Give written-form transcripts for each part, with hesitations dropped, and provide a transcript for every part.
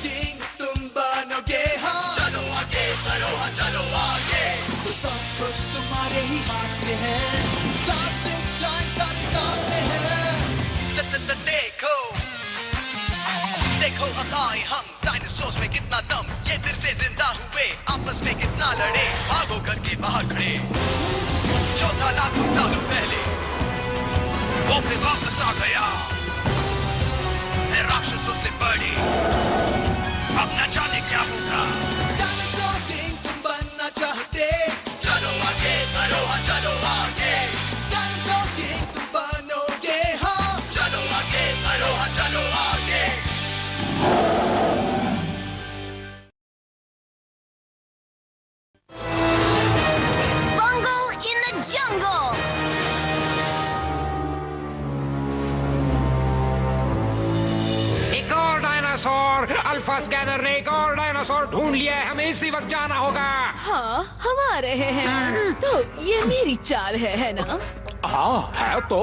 King तुम बनोगे हाँ। चलो आगे बढ़ो हाँ चलो आगे, तो सब कुछ तुम्हारे ही हाथ में है, प्लास्टिक जाइंट सारे साथ में है। देखो देखो अब आए हम, डायनासोर्स में कितना दम, ये फिर से जिंदा हुए, आपस में कितना लड़े, भागो करके बाहर खड़े, जो था लाखों सालों पहले वो फिर वापस आ गया, है राक्षसों से बड़ी, अब न जाने क्या होगा। डायनासोर किंग तुम बनना चाहते, चलो आगे बढ़ो हाँ चलो आगे, डायनासोर किंग तुम बनोगे हाँ। चलो आगे बढ़ो हाँ चलो आगे। Bungle in the jungle. एक और डायनासोर, अल्फा स्कैनर ने एक और डायनासोर ढूंढ लिया है, हमें इसी वक्त जाना होगा। हाँ हम आ रहे हैं, तो ये मेरी चाल है ना? हाँ है तो,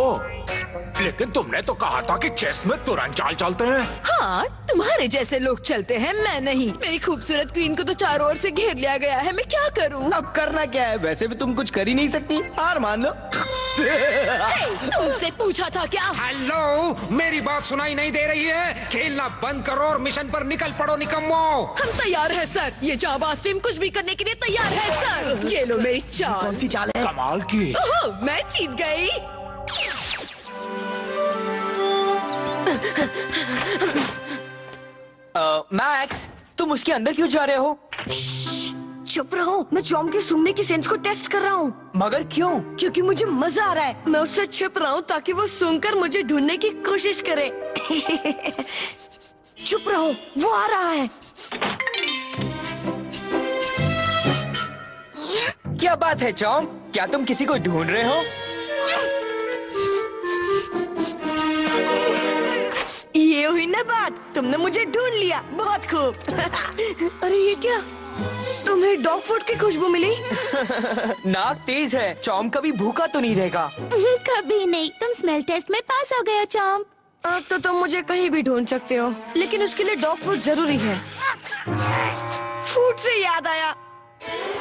लेकिन तुमने तो कहा था कि चेस में तुरंत चाल चलते हैं। हाँ तुम्हारे जैसे लोग चलते हैं, मैं नहीं। मेरी खूबसूरत क्वीन को तो चारों ओर से घेर लिया गया है, मैं क्या करूँ? अब करना क्या है, वैसे भी तुम कुछ कर ही नहीं सकती, हार मान लो। तुमसे पूछा था क्या? हेलो, मेरी बात सुनाई नहीं दे रही है? खेलना बंद करो और मिशन पर निकल पड़ो निकम्मो। हम तैयार है सर, ये जाबाज टीम कुछ भी करने के लिए तैयार है सर। ये लो मेरी चाल। कौन सी चाल है? कमाल की। ओह, मैं जीत गई। मैक्स, तुम उसके अंदर क्यों जा रहे हो? चुप रहो, मैं चॉम के सूंघने की सेंस को टेस्ट कर रहा हूँ। मगर क्यों? क्योंकि मुझे मजा आ रहा है। मैं उससे छिप रहा हूँ ताकि वो सूंघकर मुझे ढूंढने की कोशिश करे। चुप रहो, वो आ रहा है। क्या बात है चॉम, क्या तुम किसी को ढूंढ रहे हो? ये हुई ना बात, तुमने मुझे ढूंढ लिया, बहुत खूब। अरे ये क्या, तुम्हें डॉग फूड की खुशबू मिली? नाक तेज है, चॉम कभी भूखा तो नहीं रहेगा। कभी नहीं, तुम स्मेल टेस्ट में पास हो गए हो चॉम। अब तो तुम मुझे कहीं भी ढूंढ सकते हो, लेकिन उसके लिए डॉग फूड जरूरी है। फूड से याद आया,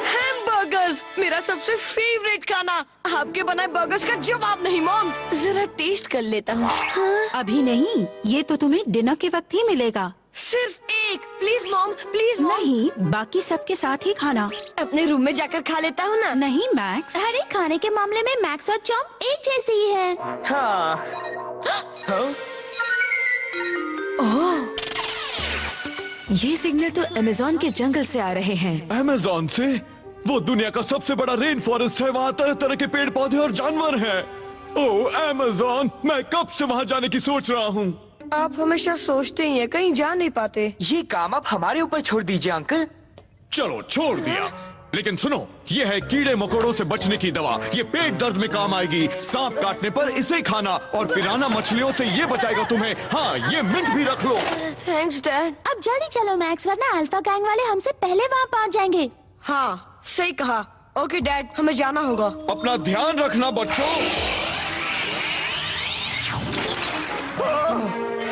हैमबर्गर्स, मेरा सबसे फेवरेट खाना। आपके बनाए बर्गर्स का जवाब नहीं मॉम, जरा टेस्ट कर लेता हूँ। हाँ? अभी नहीं, ये तो तुम्हें डिनर के वक्त ही मिलेगा। सिर्फ एक, प्लीज मॉम, प्लीज मॉम। नहीं, बाकी सबके साथ ही खाना। अपने रूम में जाकर खा लेता हूँ ना। नहीं मैक्स। अरे खाने के मामले में मैक्स और चॉम एक जैसे ही हैं। हाँ। हाँ? ओह, ये सिग्नल तो अमेज़न के जंगल से आ रहे हैं। अमेज़न से? वो दुनिया का सबसे बड़ा रेन फॉरेस्ट है, वहाँ तरह तरह के पेड़ पौधे और जानवर हैं। ओह अमेज़न, मैं कब से वहाँ जाने की सोच रहा हूँ। आप हमेशा सोचते ही हैं, कहीं जा नहीं पाते। ये काम आप हमारे ऊपर छोड़ दीजिए अंकल। चलो छोड़ दिया, लेकिन सुनो, ये है कीड़े मकोड़ों से बचने की दवा। ये पेट दर्द में काम आएगी, सांप काटने पर इसे खाना, और पिराना मछलियों से ये बचाएगा तुम्हें। हाँ, ये मिंट भी रख लो। Thanks dad. अब जल्दी चलो मैक्स, वरना अल्फा गैंग वाले हमसे पहले वहाँ पहुँच जाएंगे। हाँ सही कहा। ओके डैड, हमें जाना होगा। अपना ध्यान रखना बच्चों।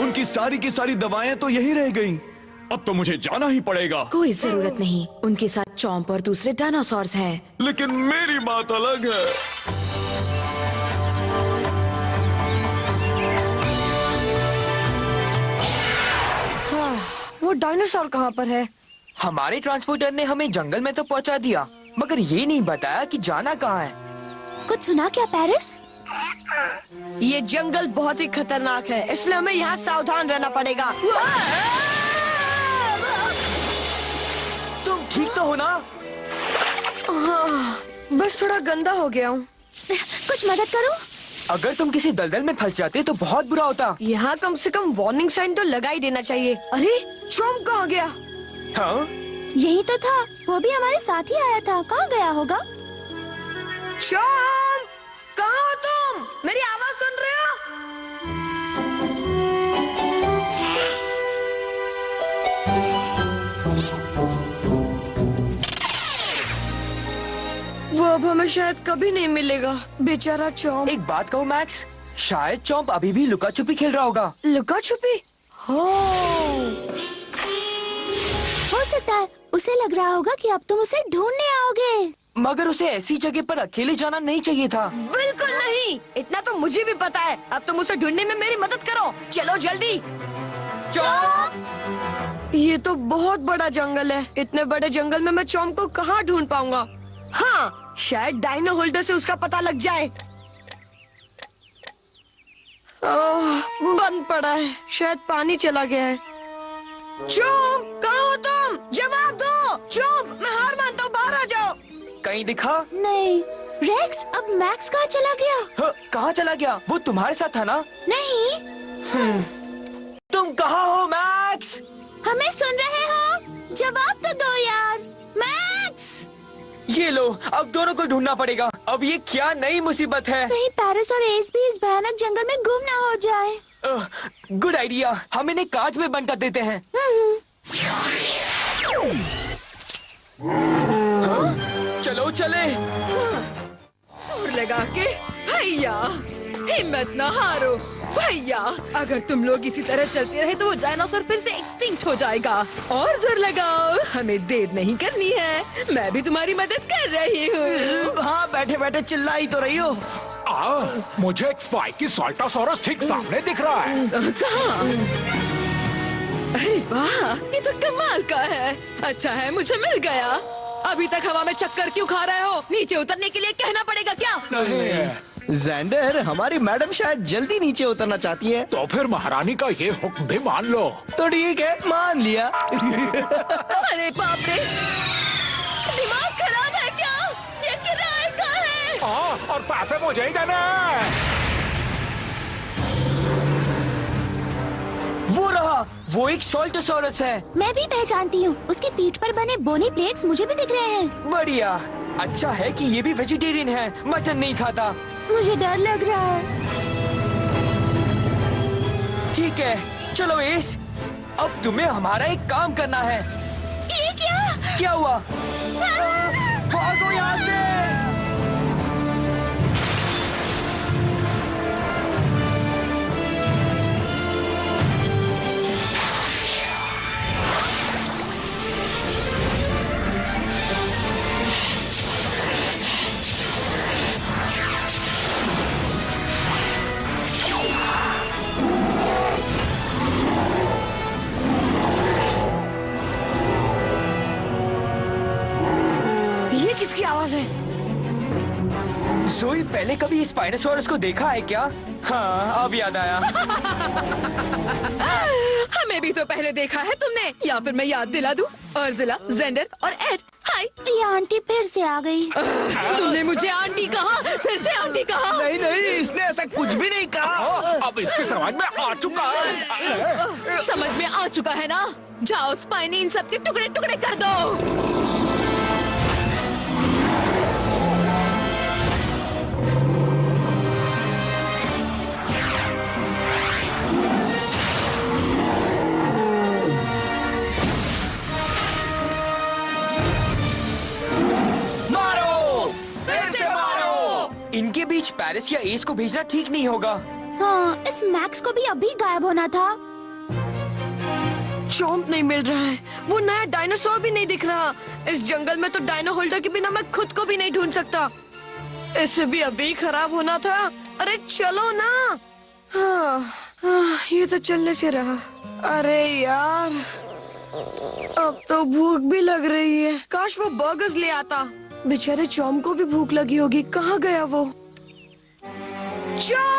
उनकी सारी की सारी दवाएं तो यही रह गईं। अब तो मुझे जाना ही पड़ेगा। कोई जरूरत नहीं, उनके साथ चॉम्प और दूसरे डायनासोर्स हैं। लेकिन मेरी बात अलग है। हाँ, वो डायनासोर कहाँ पर है? हमारे ट्रांसपोर्टर ने हमें जंगल में तो पहुंचा दिया, मगर ये नहीं बताया कि जाना कहाँ है। कुछ सुना क्या पेरिस? ये जंगल बहुत ही खतरनाक है, इसलिए हमें यहाँ सावधान रहना पड़ेगा। तुम ठीक तो हो ना? हाँ, बस थोड़ा गंदा हो गया हूँ। कुछ मदद करूं? अगर तुम किसी दलदल में फंस जाते तो बहुत बुरा होता। यहाँ कम से कम वार्निंग साइन तो लगा ही देना चाहिए। अरे चॉम कहाँ गया? हाँ? यही तो था, वो भी हमारे साथ ही आया था, कहाँ गया होगा? चॉम, कहाँ हो तुम? मेरी आवाज सुन रहे हो? वो अब हमें शायद कभी नहीं मिलेगा, बेचारा चॉम। एक बात कहूँ मैक्स, शायद चॉम्प अभी भी लुका छुपी खेल रहा होगा। लुका छुपी? हो उसे लग रहा होगा कि अब तुम उसे ढूंढने आओगे। मगर उसे ऐसी जगह पर अकेले जाना नहीं चाहिए था। बिल्कुल नहीं, इतना तो मुझे भी पता है। अब तुम उसे ढूंढने में मेरी मदद करो, चलो जल्दी। ये तो बहुत बड़ा जंगल है। इतने बड़े जंगल में मैं चॉम्प को कहाँ ढूंढ पाऊंगा? हाँ, शायद डायनो होल्डर से उसका पता लग जाए। बंद पड़ा है, शायद पानी चला गया है। चॉम्प, कहाँ हो तुम? जवाब दो। चॉम्प, मैं हार मानता हूँ, बाहर आ जाओ। कहीं दिखा? नहीं। रेक्स, अब मैक्स कहाँ चला गया? कहाँ चला गया? वो तुम्हारे साथ था ना? नहीं। तुम कहाँ हो मैक्स? हमें सुन रहे हो? जवाब तो दो यार। मैक्स! ये लो, अब दोनों को ढूंढना पड़ेगा। अब ये क्या नई मुसीबत है? कहीं पैरिस और एस भी इस भयानक जंगल में गुम ना हो जाए। गुड आइडिया, हम इन्हें कांच में बंद कर देते हैं। चलो चले। और लगा के भैया, हिम्मत ना हारो भैया। अगर तुम लोग इसी तरह चलते रहे तो वो डायनासोर फिर से एक्सटिंक्ट हो जाएगा। और जोर लगाओ, हमें देर नहीं करनी है। मैं भी तुम्हारी मदद कर रही हूँ। हाँ, बैठे बैठे चिल्ला ही तो रही हो। मुझे एक स्पाइकी साल्टासोरस ठीक सामने दिख रहा है। कहाँ? अरे वाह, ये तो कमाल का है। अच्छा है मुझे मिल गया। अभी तक हवा में चक्कर क्यों खा रहे हो? नीचे उतरने के लिए कहना पड़ेगा क्या? ज़ेंडर, हमारी मैडम शायद जल्दी नीचे उतरना चाहती है। तो फिर महारानी का ये हुक्म भी मान लो। तो ठीक है, मान लिया। अरे बाप रे, दिमाग खराब है क्या? ये किराए का है। और पैसे मुझे ही देना है। वो रहा, वो एक सोल्टोसोरस है। मैं भी पहचानती हूँ। उसकी पीठ पर बने बोनी प्लेट्स मुझे भी दिख रहे हैं। बढ़िया, अच्छा है कि ये भी वेजिटेरियन है, मटन नहीं खाता। मुझे डर लग रहा है। ठीक है, चलो एस, अब तुम्हें हमारा एक काम करना है। ये क्या? क्या हुआ? भागो यहाँ से। ये किसकी आवाज है? जोई, पहले कभी स्पाइनोसॉरस को देखा है क्या? हाँ, अब याद आया। हमें भी तो पहले देखा है तुमने, या फिर मैं याद दिला दूं? अर्जुला, जेंडर और एड, हाय। ये आंटी फिर से आ गई। तुमने मुझे आंटी कहा, फिर से आंटी कहा। नहीं नहीं, इसने ऐसा कुछ भी नहीं कहा। अब इसके समझ में आ चुका है। समझ में आ चुका है ना? जाओ स्पाइनी, इन सबके टुकड़े टुकड़े कर दो। इनके बीच पैरिस या एस को भेजना ठीक नहीं होगा। हाँ, इस मैक्स को भी अभी गायब होना था। चॉम्प नहीं मिल रहा है, वो नया डायनासोर भी नहीं दिख रहा। इस जंगल में तो डायनो होल्डर के बिना मैं खुद को भी नहीं ढूंढ सकता। इसे भी अभी खराब होना था। अरे चलो ना। ये तो चलने से रहा। अरे यार, अब तो भूख भी लग रही है। काश वो बर्गर्स ले आता। बेचारे चॉम्प को भी भूख लगी होगी। कहाँ गया वो? चॉम्प!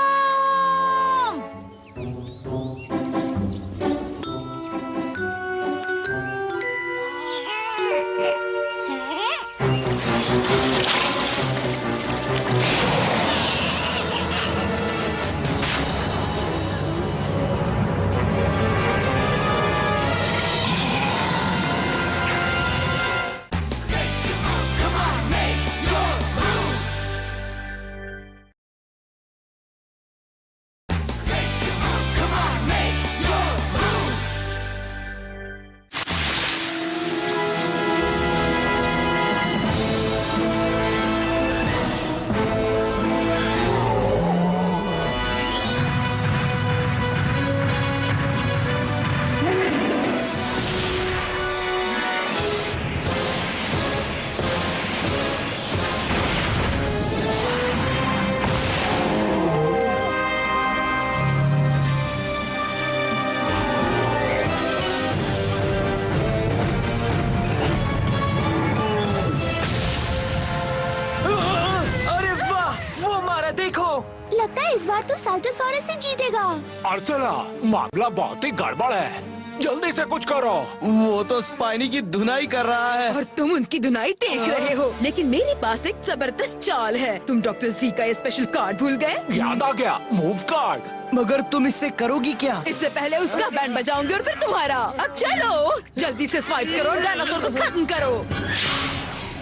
डायनासोरस ही जीतेगा। अर्सला, मामला बहुत ही गड़बड़ है। जल्दी से कुछ करो। वो तो स्पाइनी की धुनाई कर रहा है। और तुम उनकी धुनाई देख रहे हो, लेकिन मेरे पास एक जबरदस्त चाल है। तुम डॉक्टर जी का ये स्पेशल कार्ड भूल गए? याद आ गया, मूव कार्ड। मगर तुम इससे करोगी क्या? इससे पहले उसका बैंड बजाऊंगी और फिर तुम्हारा। अब चलो, जल्दी से स्वाइप करो और डायनासोर को खत्म करो।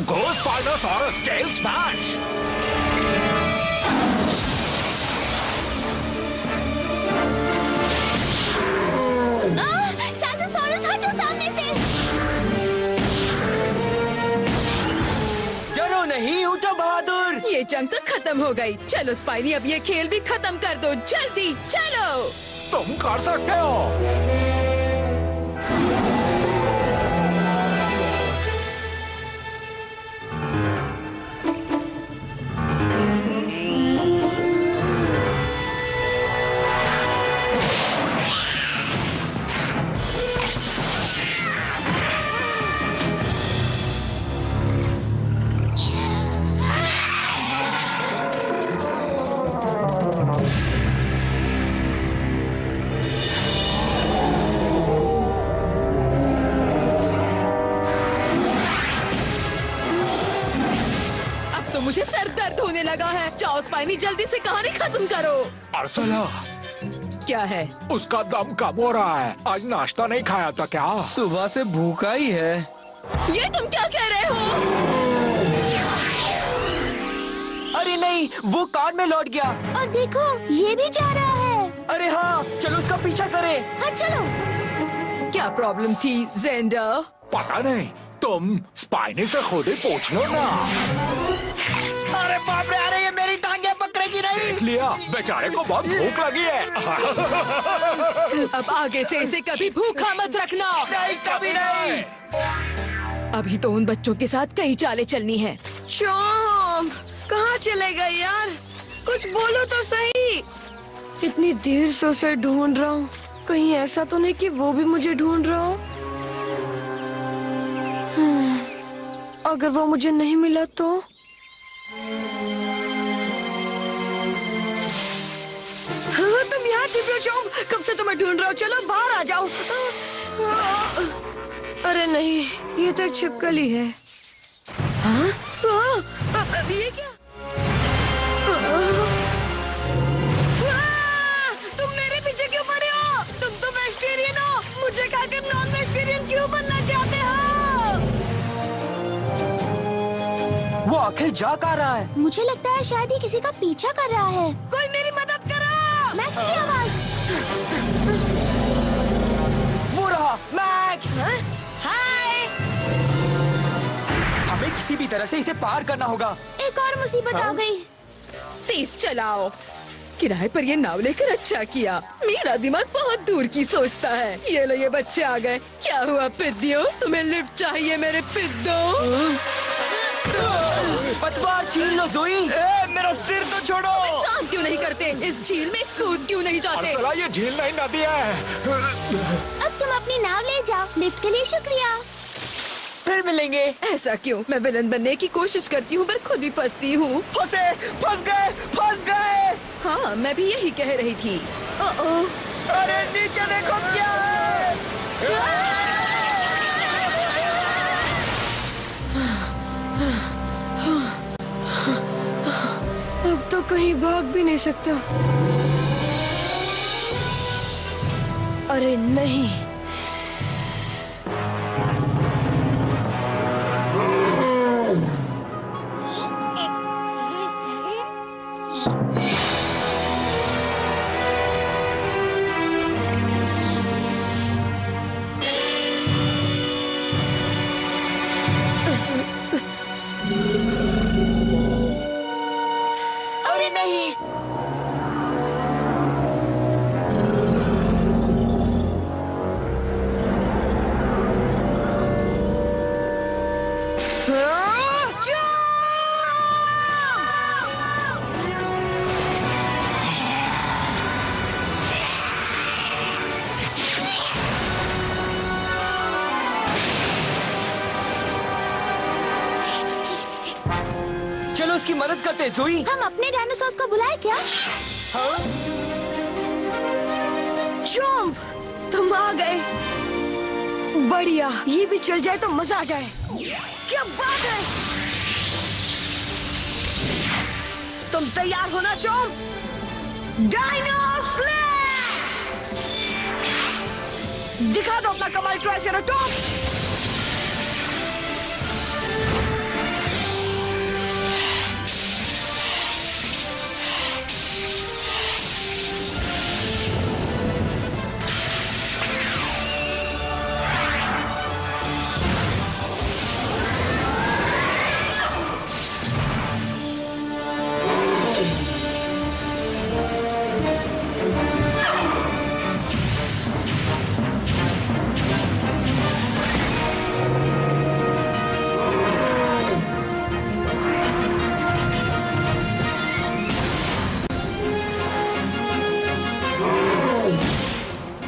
गो स्पाइनोसॉरस, टेल स्मैश। साइटोसॉरस हटो सामने से। डरो नहीं, उठो बहादुर। ये जंग तो खत्म हो गई। चलो स्पाइनी, अब ये खेल भी खत्म कर दो। जल्दी चलो। तुम कर सकते हो। मुझे सर दर्द होने लगा है। जाओ स्पाइनी, जल्दी से कहानी खत्म करो। अर्सला, क्या है? उसका दम कम हो रहा है। आज नाश्ता नहीं खाया था क्या? सुबह से भूखा ही है। ये तुम क्या कह रहे हो? अरे नहीं, वो कार में लौट गया। और देखो, ये भी जा रहा है। अरे हाँ, चलो उसका पीछा करें। हाँ चलो। क्या प्रॉब्लम थी जेंडर? पता नहीं, तुम स्पाइनी से खुद ही पूछ लो ना। अरे बाप रे, अरे ये मेरी टांगे पकड़ेगी नहीं। देख लिया, बेचारे को बहुत भूख लगी है। अब आगे से इसे कभी भूखा मत रखना। नहीं, कभी नहीं। अभी तो उन बच्चों के साथ कई चालें चलनी है। चॉम्प, कहाँ चले गए यार? कुछ बोलो तो सही। इतनी देर से उसे ढूंढ रहा हूँ। कहीं ऐसा तो नहीं कि वो भी मुझे ढूंढ रहा हो। अगर वो मुझे नहीं मिला तो? हाँ, तुम यहाँ छिपे हो चॉम्प। कब से तुम्हें ढूंढ रहा हूँ। चलो बाहर आ जाओ। अरे नहीं, ये तो एक छिपकली है। हाँ? ये क्या? तुम मेरे पीछे क्यों पड़े हो? तुम तो वेजिटेरियन हो। मुझे खाकर नॉन वेजिटेरियन क्यों बनना चाहते हो? वो आखिर जा कहाँ रहा है? मुझे लगता है शायद ही किसी का पीछा कर रहा है। कोई मेरी मदद करो। मैक्स की आवाज। वो रहा, मैक्स। हाय। हमें किसी भी तरह से इसे पार करना होगा। एक और मुसीबत आ गई। तेज चलाओ। किराए पर ये नाव लेकर अच्छा किया। मेरा दिमाग बहुत दूर की सोचता है। ये लो, ये बच्चे आ गए। क्या हुआ पिद्दियों? तुम्हें लिफ्ट चाहिए मेरे पिद्दों? पतवार छीन लो जोई। मेरा सिर तो छोड़ो। काम क्यों नहीं करते? इस झील में कूद क्यों नहीं जाते? अर्सला, ये झील नहीं, नदी है। अब तुम अपनी नाव ले जाओ। लिफ्ट के लिए शुक्रिया। फिर मिलेंगे। ऐसा क्यों? मैं विलन बनने की कोशिश करती हूँ पर खुद ही फंसती हूँ। फंस गए। हाँ, मैं भी यही कह रही थी। अरे नीचे देखो क्या है। अब तो कहीं भाग भी नहीं सकता। अरे नहीं। अरे नहीं। चलो उसकी मदद करते हैं जोई। हम अपने डायनासोर्स को बुलाए क्या? हाँ? चॉम्प, तुम आ गए। बढ़िया, ये भी चल जाए तो मजा आ जाए। क्या बात है, तुम तैयार हो ना चॉम्प? Dino slash! दिखा दो अपना कमाल ट्राइसेराटॉप्स।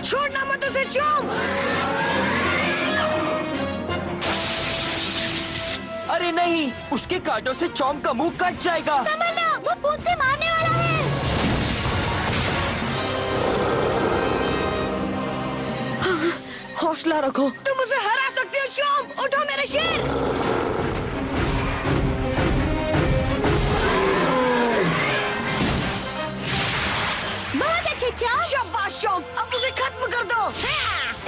छोड़ना मत उसे चॉम्प। अरे नहीं, उसके कांटों से चॉम्प का मुंह कट जाएगा। संभलो, वो पूंछ से मारने वाला है। हौसला रखो, तुम उसे हरा सकते हो चॉम्प। उठो मेरे शेर। बहुत अच्छे चॉम्प। शाबाश चॉम्प, अब उसे खत्म कर दो।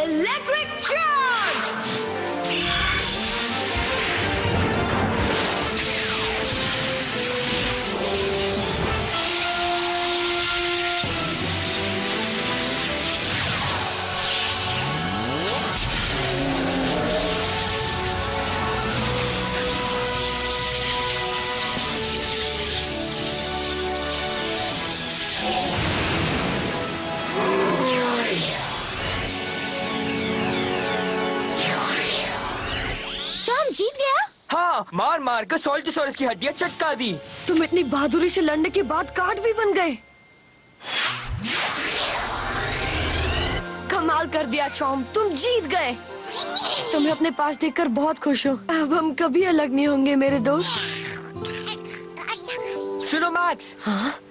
Electric charge. चॉम्प जीत गया। हाँ, मार मार कर सोल्टोसॉरस की हड्डियां चटका दी। तुम इतनी बहादुरी से लड़ने के बाद कार्ड भी बन गए। कमाल कर दिया चॉम्प, तुम जीत गए। तुम्हें अपने पास देखकर बहुत खुश हूँ। अब हम कभी अलग नहीं होंगे मेरे दोस्त। सुनो मैक्स,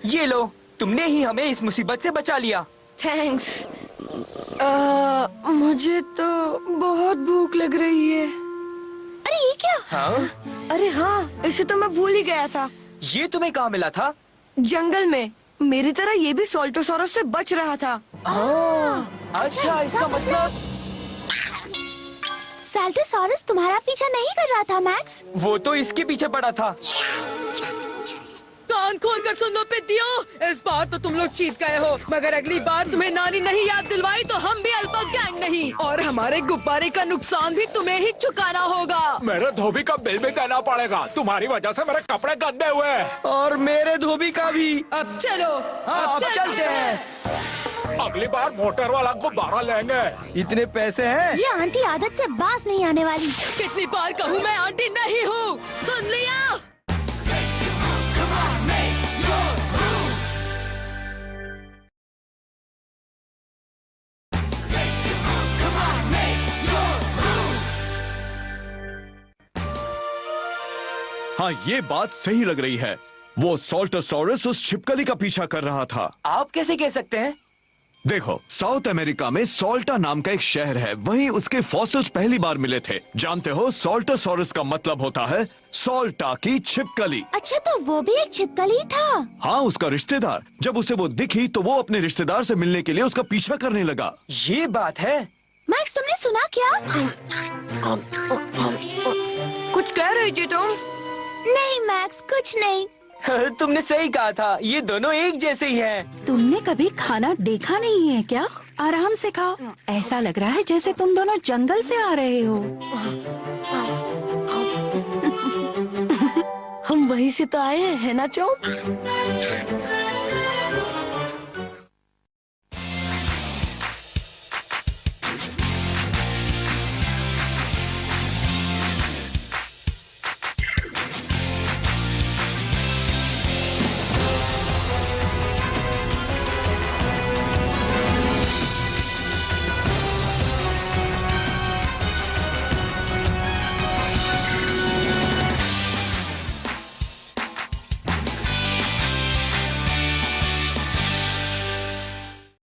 ये लो, तुमने ही हमें इस मुसीबत से बचा लिया। थैंक्स। मुझे तो बहुत भूख लग रही है। अरे ये क्या? हाँ? अरे हाँ, इसे तो मैं भूल ही गया था। ये तुम्हें कहाँ मिला था? जंगल में। मेरी तरह ये भी सोल्टोसॉरस से बच रहा था। अच्छा, इसका मतलब साल्टोसॉरस तुम्हारा पीछा नहीं कर रहा था मैक्स। वो तो इसके पीछे पड़ा था। कान खोल कर सुनो पितियो, इस बार तो तुम लोग जीत गए हो, मगर अगली बार तुम्हें नानी नहीं याद दिलवाई तो हम भी अल्फा गैंग नहीं, और हमारे गुब्बारे का नुकसान भी तुम्हें ही चुकाना होगा। मेरे धोबी का बिल भी देना पड़ेगा। तुम्हारी वजह से मेरे कपड़े गंदे हुए। और मेरे धोबी का भी। अब चलो, अब चलते हैं। अगली बार मोटर वाला गुब्बारा लेंगे। इतने पैसे हैं? ये आंटी आदत से बाज नहीं आने वाली। कितनी बार कहूँ मैं आंटी नहीं हूँ, सुन लिया? हाँ, ये बात सही लग रही है। वो सोल्टोसॉरस उस छिपकली का पीछा कर रहा था। आप कैसे कह सकते हैं? देखो, साउथ अमेरिका में सोल्टा नाम का एक शहर है, वहीं उसके फॉसिल्स पहली बार मिले थे। जानते हो, सोल्टोसॉरस का मतलब होता है सोल्टा की छिपकली। अच्छा, तो वो भी एक छिपकली था? हाँ, उसका रिश्तेदार। जब उसे वो दिखी तो वो अपने रिश्तेदार से मिलने के लिए उसका पीछा करने लगा। ये बात है। मैक्स, तुमने सुना क्या? कुछ कह रही थी तुम? नहीं मैक्स, कुछ नहीं। तुमने सही कहा था, ये दोनों एक जैसे ही हैं। तुमने कभी खाना देखा नहीं है क्या? आराम से खाओ। ऐसा लग रहा है जैसे तुम दोनों जंगल से आ रहे हो। हम वहीं से तो आए हैं, है ना चॉम्प?